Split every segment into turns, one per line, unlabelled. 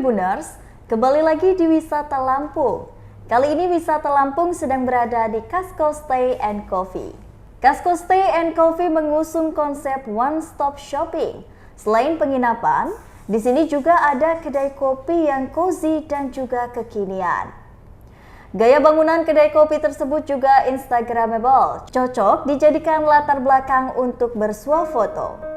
Tribuners, kembali lagi di Wisata Lampung. Kali ini Wisata Lampung sedang berada di Casco Stay and Coffee. Casco Stay and Coffee mengusung konsep one-stop shopping. Selain penginapan, di sini juga ada kedai kopi yang cozy dan juga kekinian. Gaya bangunan kedai kopi tersebut juga instagramable, cocok dijadikan latar belakang untuk bersuah foto.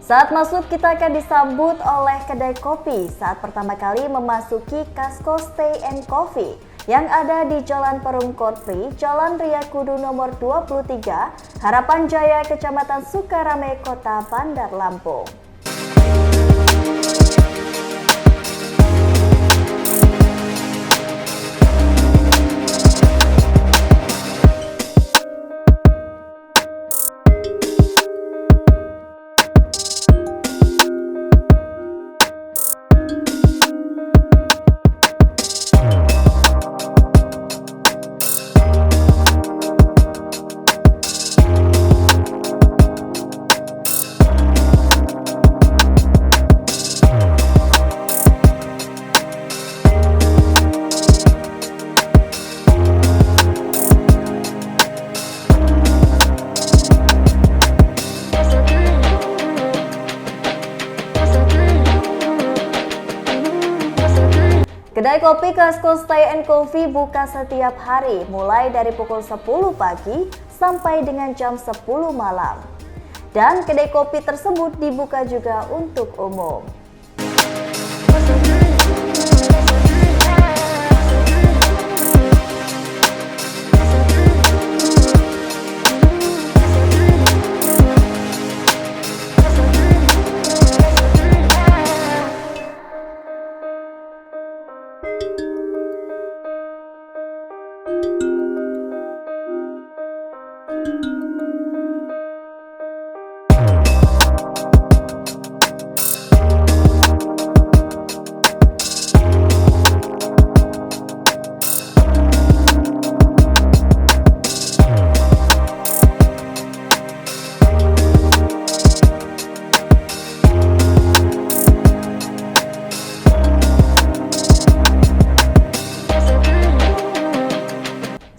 Saat masuk, kita akan disambut oleh kedai kopi saat pertama kali memasuki Casco Stay and Coffee yang ada di Jalan Perum Korpri, Jalan Raya Kudu nomor 23, Harapan Jaya, Kecamatan Sukarame, Kota Bandar Lampung. Kedai kopi Casco Stay and Coffee buka setiap hari mulai dari pukul 10 pagi sampai dengan jam 10 malam. Dan kedai kopi tersebut dibuka juga untuk umum.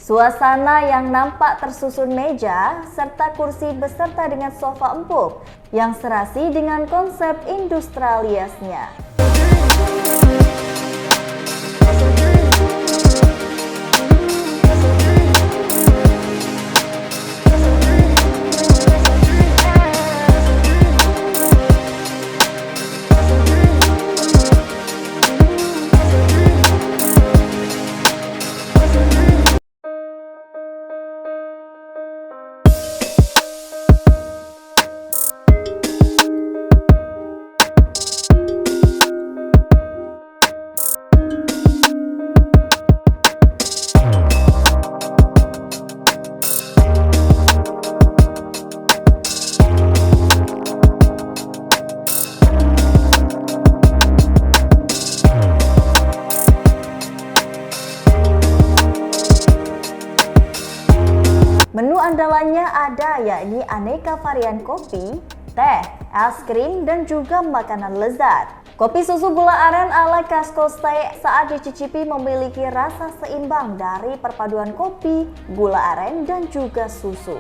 Suasana yang nampak tersusun meja serta kursi beserta dengan sofa empuk yang serasi dengan konsep industrialiasnya. Menu andalannya ada yakni aneka varian kopi, teh, es krim, dan juga makanan lezat. Kopi susu gula aren ala Casco Stay saat dicicipi memiliki rasa seimbang dari perpaduan kopi, gula aren, dan juga susu.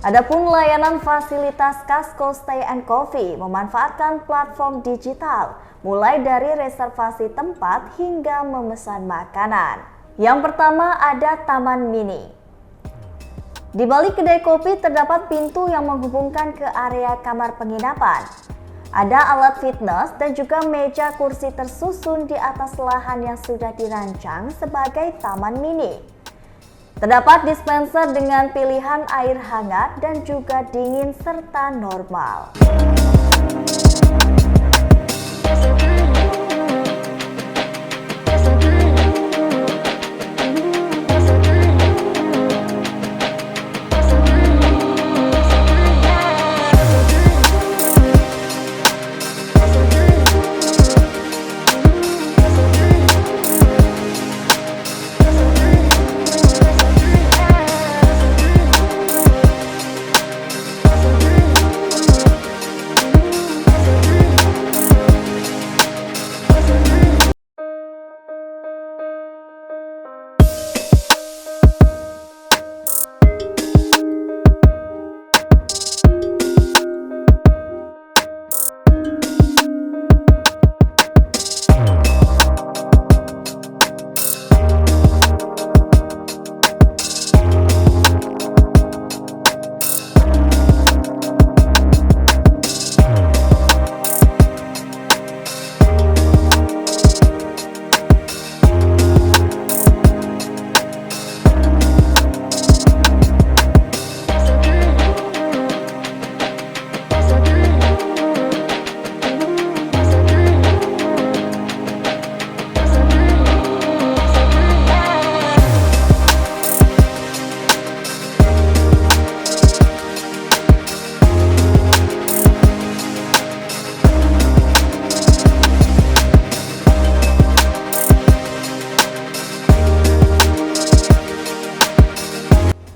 Adapun layanan fasilitas Kasko Stay and Coffee memanfaatkan platform digital, mulai dari reservasi tempat hingga memesan makanan. Yang pertama ada Taman Mini. Di balik kedai kopi terdapat pintu yang menghubungkan ke area kamar penginapan. Ada alat fitness dan juga meja kursi tersusun di atas lahan yang sudah dirancang sebagai taman mini. Terdapat dispenser dengan pilihan air hangat dan juga dingin serta normal.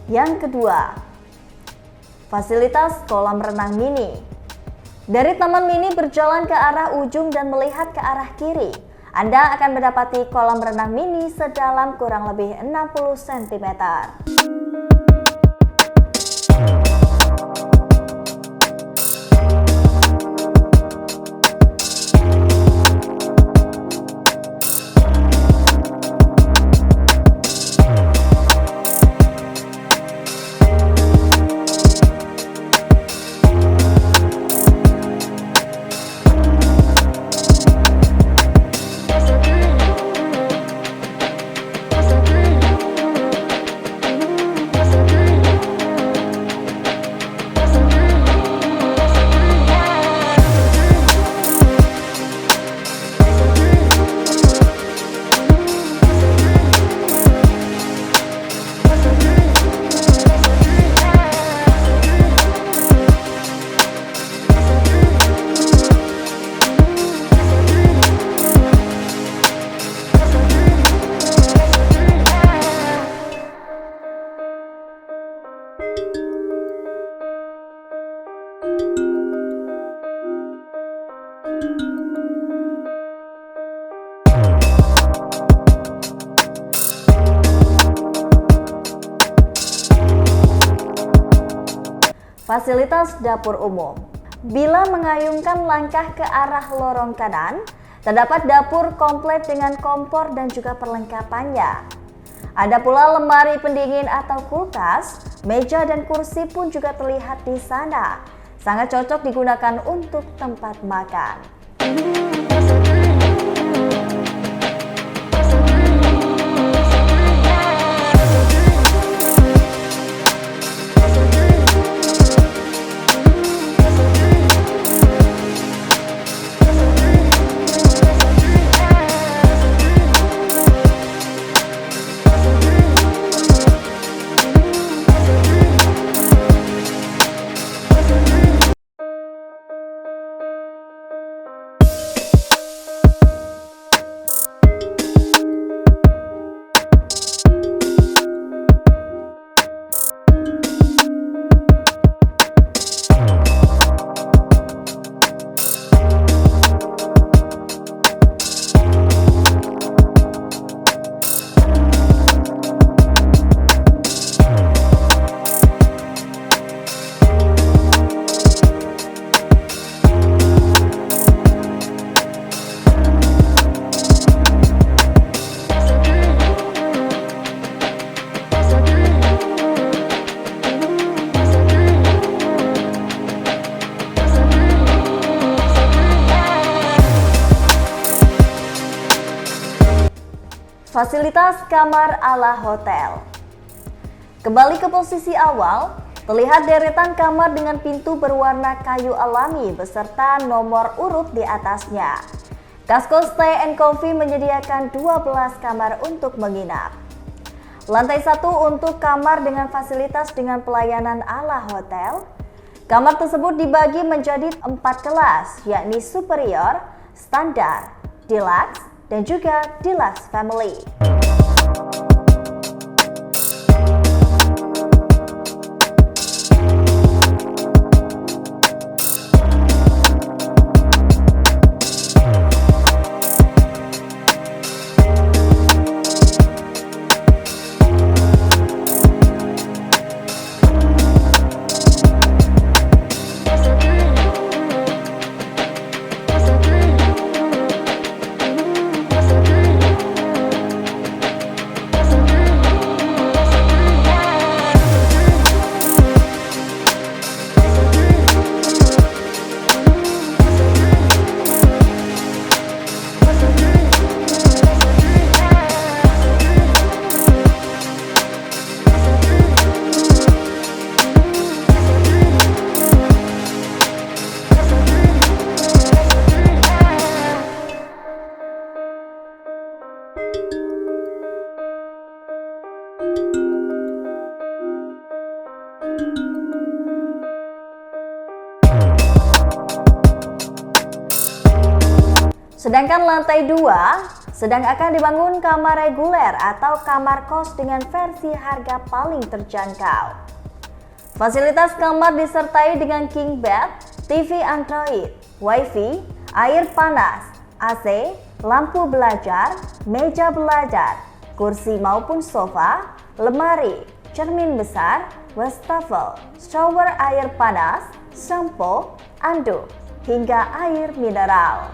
Yang kedua, fasilitas kolam renang mini. Dari taman mini berjalan ke arah ujung dan melihat ke arah kiri, Anda akan mendapati kolam renang mini sedalam kurang lebih 60 cm. Fasilitas dapur umum. Bila mengayunkan langkah ke arah lorong kanan, terdapat dapur komplit dengan kompor dan juga perlengkapannya. Ada pula lemari pendingin atau kulkas, meja dan kursi pun juga terlihat di sana. Sangat cocok digunakan untuk tempat makan. fasilitas kamar ala hotel. Kembali ke posisi awal, terlihat deretan kamar dengan pintu berwarna kayu alami beserta nomor urut di atasnya. Casco Stay & Coffee menyediakan 12 kamar untuk menginap. Lantai 1 untuk kamar dengan fasilitas dengan pelayanan ala hotel. Kamar tersebut dibagi menjadi 4 kelas, yakni superior, standar, deluxe, dan juga deluxe family. Sedangkan lantai 2 sedang akan dibangun kamar reguler atau kamar kos dengan versi harga paling terjangkau. Fasilitas kamar disertai dengan king bed, TV Android, wifi, air panas, AC, lampu belajar, meja belajar, kursi maupun sofa, lemari, cermin besar, wastafel, shower air panas, shampoo, anduk, hingga air mineral.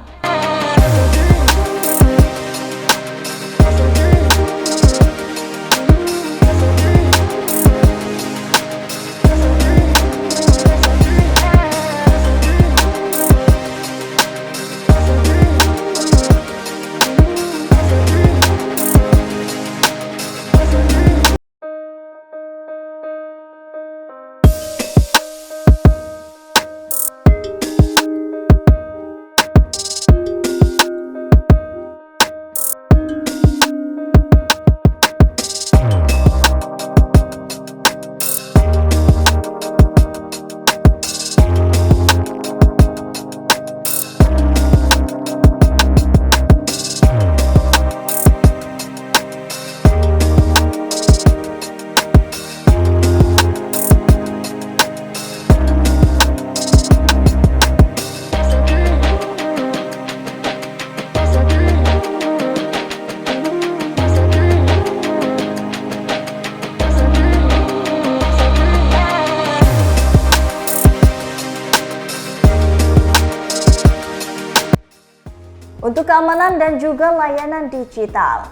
Untuk keamanan dan juga layanan digital.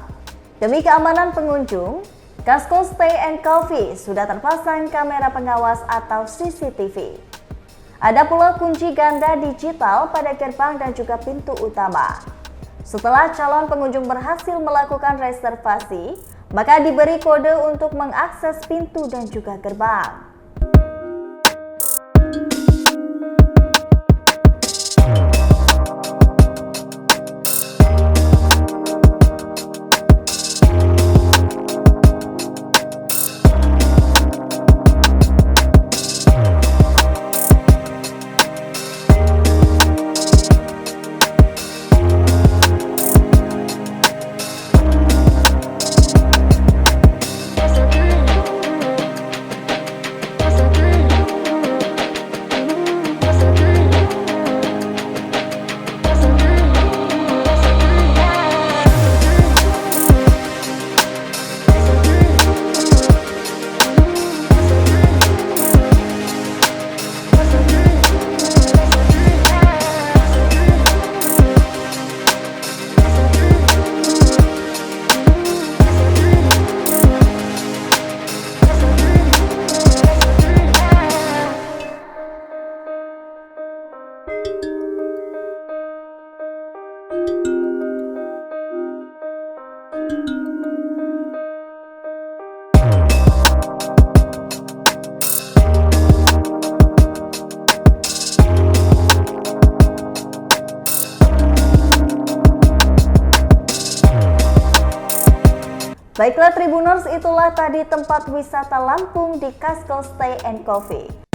Demi keamanan pengunjung, Casco Stay & Coffee sudah terpasang kamera pengawas atau CCTV. Ada pula kunci ganda digital pada gerbang dan juga pintu utama. Setelah calon pengunjung berhasil melakukan reservasi, maka diberi kode untuk mengakses pintu dan juga gerbang. Baiklah Tribuners, itulah tadi tempat wisata Lampung di Kasko Stay and Coffee.